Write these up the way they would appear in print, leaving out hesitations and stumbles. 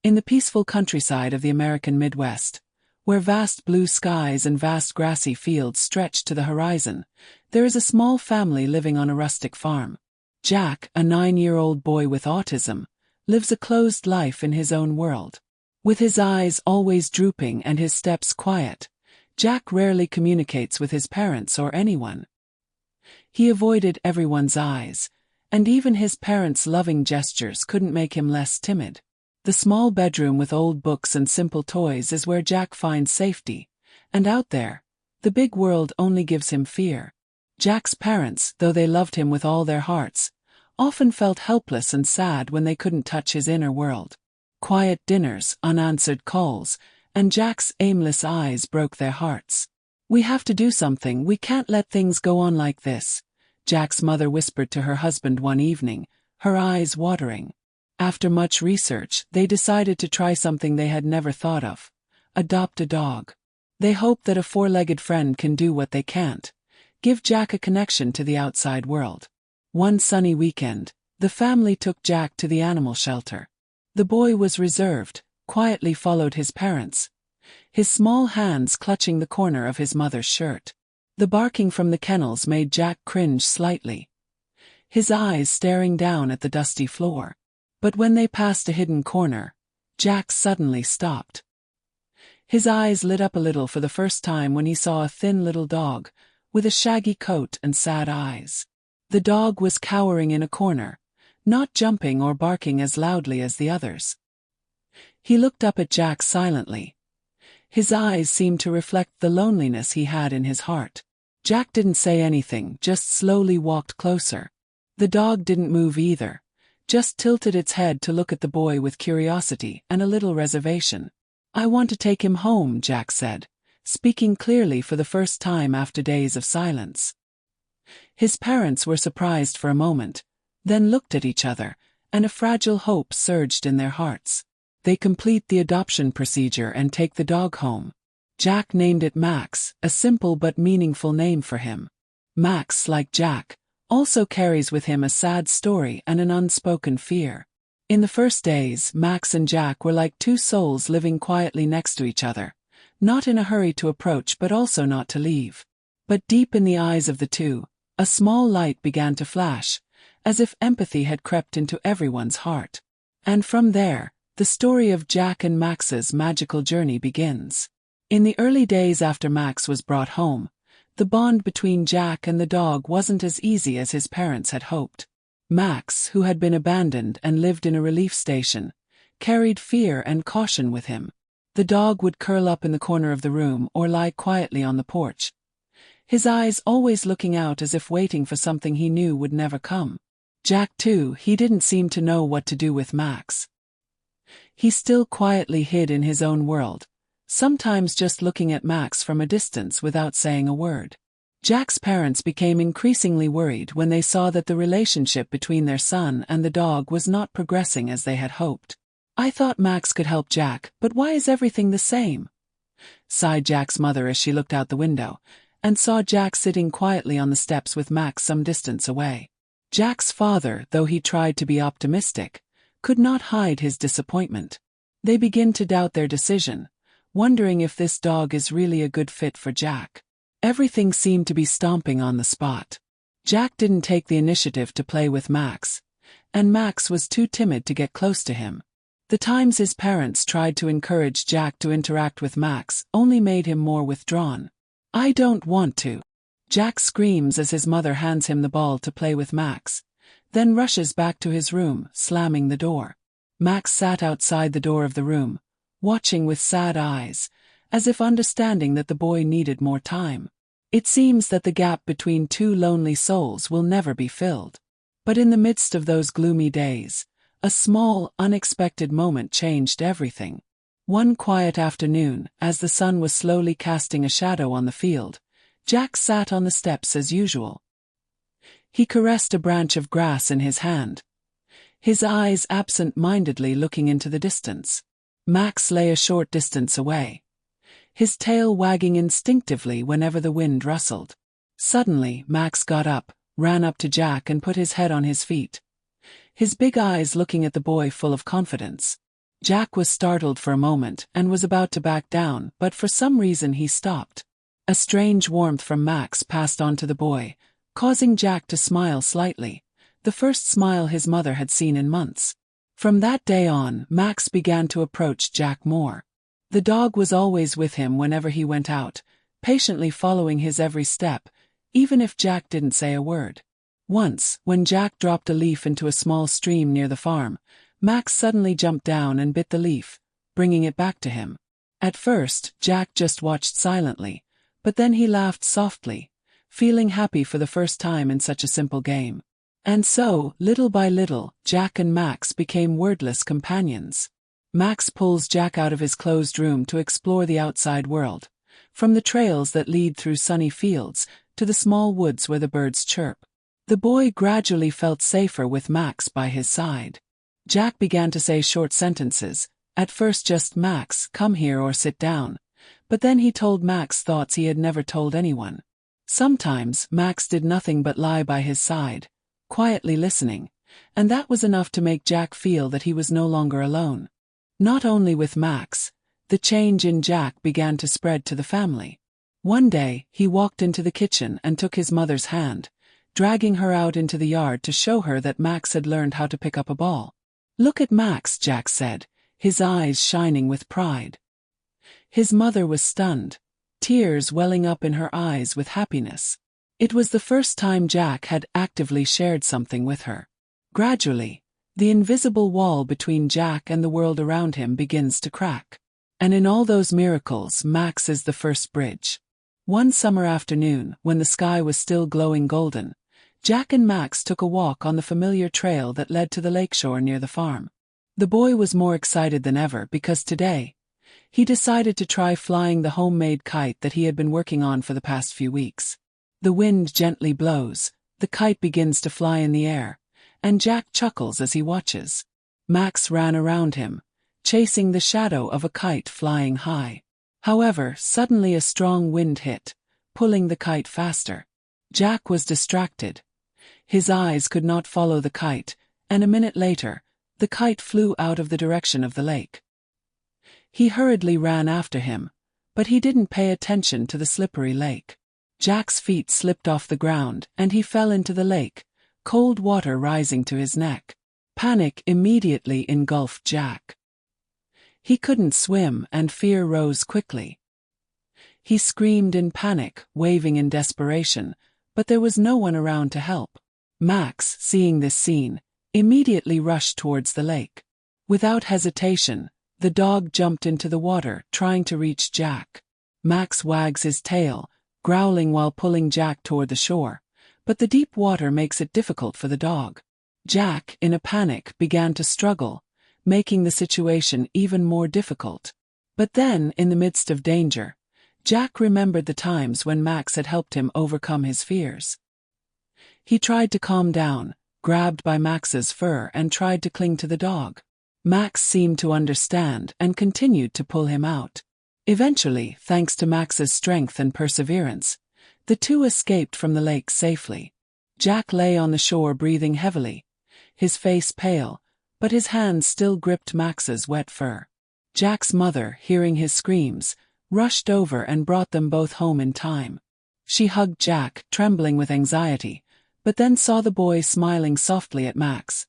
In the peaceful countryside of the American Midwest, where vast blue skies and vast grassy fields stretch to the horizon, there is a small family living on a rustic farm. Jack, a 9-year-old boy with autism, lives a closed life in his own world. With his eyes always drooping and his steps quiet, Jack rarely communicates with his parents or anyone. He avoided everyone's eyes, and even his parents' loving gestures couldn't make him less timid. The small bedroom with old books and simple toys is where Jack finds safety, and out there, the big world only gives him fear. Jack's parents, though they loved him with all their hearts, often felt helpless and sad when they couldn't touch his inner world. Quiet dinners, unanswered calls, and Jack's aimless eyes broke their hearts. "We have to do something, we can't let things go on like this," Jack's mother whispered to her husband one evening, her eyes watering. After much research, they decided to try something they had never thought of: adopt a dog. They hoped that a 4-legged friend can do what they can't: give Jack a connection to the outside world. One sunny weekend, the family took Jack to the animal shelter. The boy was reserved, quietly followed his parents, his small hands clutching the corner of his mother's shirt. The barking from the kennels made Jack cringe slightly, his eyes staring down at the dusty floor. But when they passed a hidden corner, Jack suddenly stopped. His eyes lit up a little for the first time when he saw a thin little dog, with a shaggy coat and sad eyes. The dog was cowering in a corner, not jumping or barking as loudly as the others. He looked up at Jack silently. His eyes seemed to reflect the loneliness he had in his heart. Jack didn't say anything, just slowly walked closer. The dog didn't move either, just tilted its head to look at the boy with curiosity and a little reservation. "I want to take him home," Jack said, speaking clearly for the first time after days of silence. His parents were surprised for a moment, then looked at each other, and a fragile hope surged in their hearts. They complete the adoption procedure and take the dog home. Jack named it Max, a simple but meaningful name for him. Max, like Jack, also carries with him a sad story and an unspoken fear. In the first days, Max and Jack were like two souls living quietly next to each other, not in a hurry to approach but also not to leave. But deep in the eyes of the two, a small light began to flash, as if empathy had crept into everyone's heart. And from there, the story of Jack and Max's magical journey begins. In the early days after Max was brought home, the bond between Jack and the dog wasn't as easy as his parents had hoped. Max, who had been abandoned and lived in a relief station, carried fear and caution with him. The dog would curl up in the corner of the room or lie quietly on the porch, his eyes always looking out as if waiting for something he knew would never come. Jack, too, he didn't seem to know what to do with Max. He still quietly hid in his own world, sometimes just looking at Max from a distance without saying a word. Jack's parents became increasingly worried when they saw that the relationship between their son and the dog was not progressing as they had hoped. "I thought Max could help Jack, but why is everything the same?" sighed Jack's mother as she looked out the window, and saw Jack sitting quietly on the steps with Max some distance away. Jack's father, though he tried to be optimistic, could not hide his disappointment. They begin to doubt their decision, wondering if this dog is really a good fit for Jack. Everything seemed to be stomping on the spot. Jack didn't take the initiative to play with Max, and Max was too timid to get close to him. The times his parents tried to encourage Jack to interact with Max only made him more withdrawn. "I don't want to," Jack screams as his mother hands him the ball to play with Max, then rushes back to his room, slamming the door. Max sat outside the door of the room, watching with sad eyes, as if understanding that the boy needed more time. It seems that the gap between two lonely souls will never be filled. But in the midst of those gloomy days, a small, unexpected moment changed everything. One quiet afternoon, as the sun was slowly casting a shadow on the field, Jack sat on the steps as usual. He caressed a branch of grass in his hand, his eyes absent-mindedly looking into the distance. Max lay a short distance away, his tail wagging instinctively whenever the wind rustled. Suddenly, Max got up, ran up to Jack and put his head on his feet, his big eyes looking at the boy full of confidence. Jack was startled for a moment and was about to back down, but for some reason he stopped. A strange warmth from Max passed on to the boy, causing Jack to smile slightly, the first smile his mother had seen in months. From that day on, Max began to approach Jack more. The dog was always with him whenever he went out, patiently following his every step, even if Jack didn't say a word. Once, when Jack dropped a leaf into a small stream near the farm, Max suddenly jumped down and bit the leaf, bringing it back to him. At first, Jack just watched silently, but then he laughed softly, feeling happy for the first time in such a simple game. And so, little by little, Jack and Max became wordless companions. Max pulls Jack out of his closed room to explore the outside world, from the trails that lead through sunny fields to the small woods where the birds chirp. The boy gradually felt safer with Max by his side. Jack began to say short sentences, at first just "Max, come here or sit down," but then he told Max thoughts he had never told anyone. Sometimes Max did nothing but lie by his side, quietly listening, and that was enough to make Jack feel that he was no longer alone. Not only with Max, the change in Jack began to spread to the family. One day, he walked into the kitchen and took his mother's hand, dragging her out into the yard to show her that Max had learned how to pick up a ball. "Look at Max," Jack said, his eyes shining with pride. His mother was stunned, tears welling up in her eyes with happiness. It was the first time Jack had actively shared something with her. Gradually, the invisible wall between Jack and the world around him begins to crack. And in all those miracles, Max is the first bridge. One summer afternoon, when the sky was still glowing golden, Jack and Max took a walk on the familiar trail that led to the lakeshore near the farm. The boy was more excited than ever because today, he decided to try flying the homemade kite that he had been working on for the past few weeks. The wind gently blows, the kite begins to fly in the air, and Jack chuckles as he watches. Max ran around him, chasing the shadow of a kite flying high. However, suddenly a strong wind hit, pulling the kite faster. Jack was distracted. His eyes could not follow the kite, and a minute later, the kite flew out of the direction of the lake. He hurriedly ran after him, but he didn't pay attention to the slippery lake. Jack's feet slipped off the ground and he fell into the lake, cold water rising to his neck. Panic immediately engulfed Jack. He couldn't swim and fear rose quickly. He screamed in panic, waving in desperation, but there was no one around to help. Max, seeing this scene, immediately rushed towards the lake. Without hesitation, the dog jumped into the water, trying to reach Jack. Max wags his tail, growling while pulling Jack toward the shore, but the deep water makes it difficult for the dog. Jack, in a panic, began to struggle, making the situation even more difficult. But then, in the midst of danger, Jack remembered the times when Max had helped him overcome his fears. He tried to calm down, grabbed by Max's fur and tried to cling to the dog. Max seemed to understand and continued to pull him out. Eventually, thanks to Max's strength and perseverance, the two escaped from the lake safely. Jack lay on the shore breathing heavily, his face pale, but his hands still gripped Max's wet fur. Jack's mother, hearing his screams, rushed over and brought them both home in time. She hugged Jack, trembling with anxiety, but then saw the boy smiling softly at Max.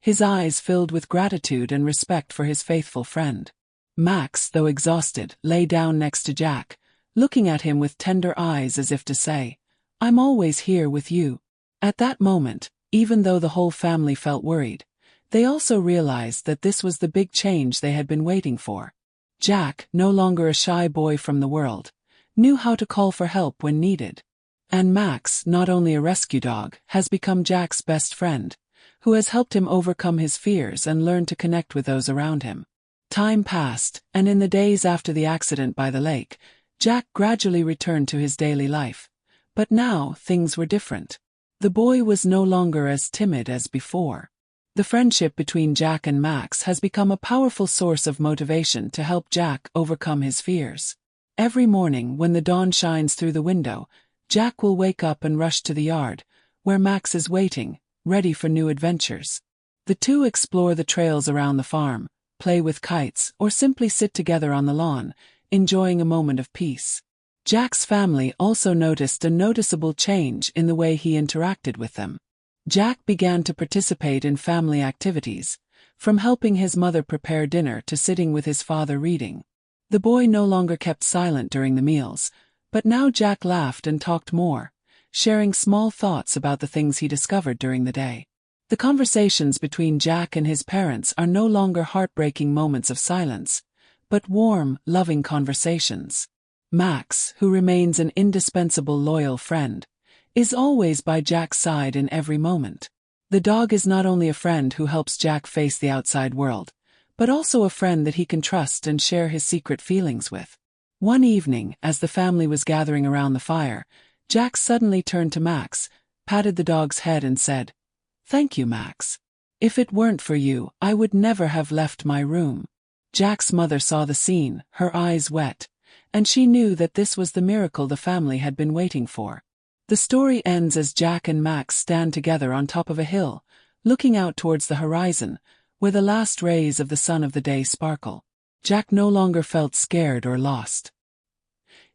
His eyes filled with gratitude and respect for his faithful friend. Max, though exhausted, lay down next to Jack, looking at him with tender eyes as if to say, "I'm always here with you." At that moment, even though the whole family felt worried, they also realized that this was the big change they had been waiting for. Jack, no longer a shy boy from the world, knew how to call for help when needed. And Max, not only a rescue dog, has become Jack's best friend, who has helped him overcome his fears and learn to connect with those around him. Time passed, and in the days after the accident by the lake, Jack gradually returned to his daily life. But now, things were different. The boy was no longer as timid as before. The friendship between Jack and Max has become a powerful source of motivation to help Jack overcome his fears. Every morning when the dawn shines through the window, Jack will wake up and rush to the yard, where Max is waiting, ready for new adventures. The two explore the trails around the farm, play with kites, or simply sit together on the lawn, enjoying a moment of peace. Jack's family also noticed a noticeable change in the way he interacted with them. Jack began to participate in family activities, from helping his mother prepare dinner to sitting with his father reading. The boy no longer kept silent during the meals, but now Jack laughed and talked more, sharing small thoughts about the things he discovered during the day. The conversations between Jack and his parents are no longer heartbreaking moments of silence, but warm, loving conversations. Max, who remains an indispensable loyal friend, is always by Jack's side in every moment. The dog is not only a friend who helps Jack face the outside world, but also a friend that he can trust and share his secret feelings with. One evening, as the family was gathering around the fire, Jack suddenly turned to Max, patted the dog's head and said, "Thank you, Max. If it weren't for you, I would never have left my room." Jack's mother saw the scene, her eyes wet, and she knew that this was the miracle the family had been waiting for. The story ends as Jack and Max stand together on top of a hill, looking out towards the horizon, where the last rays of the sun of the day sparkle. Jack no longer felt scared or lost.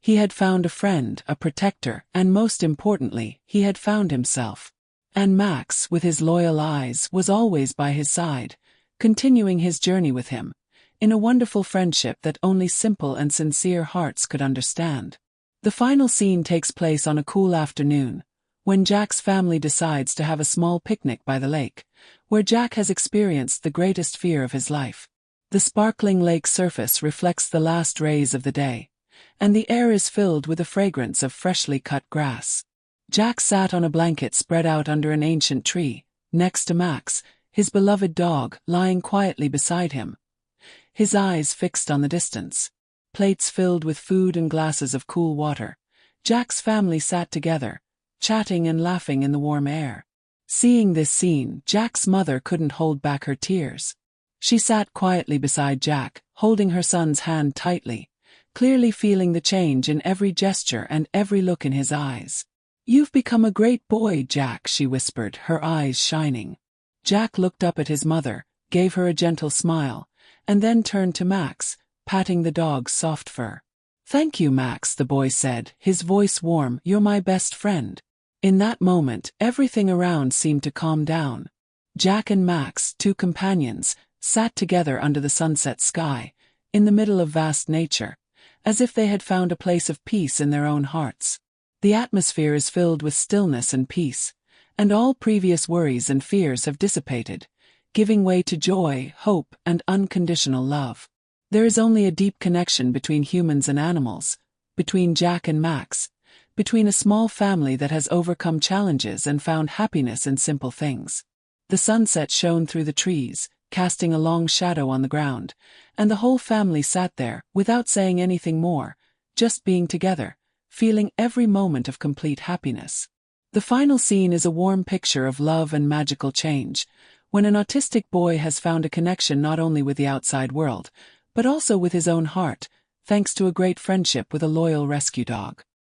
He had found a friend, a protector, and most importantly, he had found himself. And Max, with his loyal eyes, was always by his side, continuing his journey with him, in a wonderful friendship that only simple and sincere hearts could understand. The final scene takes place on a cool afternoon, when Jack's family decides to have a small picnic by the lake, where Jack has experienced the greatest fear of his life. The sparkling lake surface reflects the last rays of the day, and the air is filled with the fragrance of freshly cut grass. Jack sat on a blanket spread out under an ancient tree, next to Max, his beloved dog, lying quietly beside him, his eyes fixed on the distance. Plates filled with food and glasses of cool water, Jack's family sat together, chatting and laughing in the warm air. Seeing this scene, Jack's mother couldn't hold back her tears. She sat quietly beside Jack, holding her son's hand tightly, clearly feeling the change in every gesture and every look in his eyes. "You've become a great boy, Jack," she whispered, her eyes shining. Jack looked up at his mother, gave her a gentle smile, and then turned to Max, patting the dog's soft fur. "Thank you, Max," the boy said, his voice warm. "You're my best friend." In that moment, everything around seemed to calm down. Jack and Max, two companions, sat together under the sunset sky, in the middle of vast nature, as if they had found a place of peace in their own hearts. The atmosphere is filled with stillness and peace, and all previous worries and fears have dissipated, giving way to joy, hope, and unconditional love. There is only a deep connection between humans and animals, between Jack and Max, between a small family that has overcome challenges and found happiness in simple things. The sunset shone through the trees, casting a long shadow on the ground, and the whole family sat there, without saying anything more, just being together, feeling every moment of complete happiness. The final scene is a warm picture of love and magical change, when an autistic boy has found a connection not only with the outside world, but also with his own heart, thanks to a great friendship with a loyal rescue dog.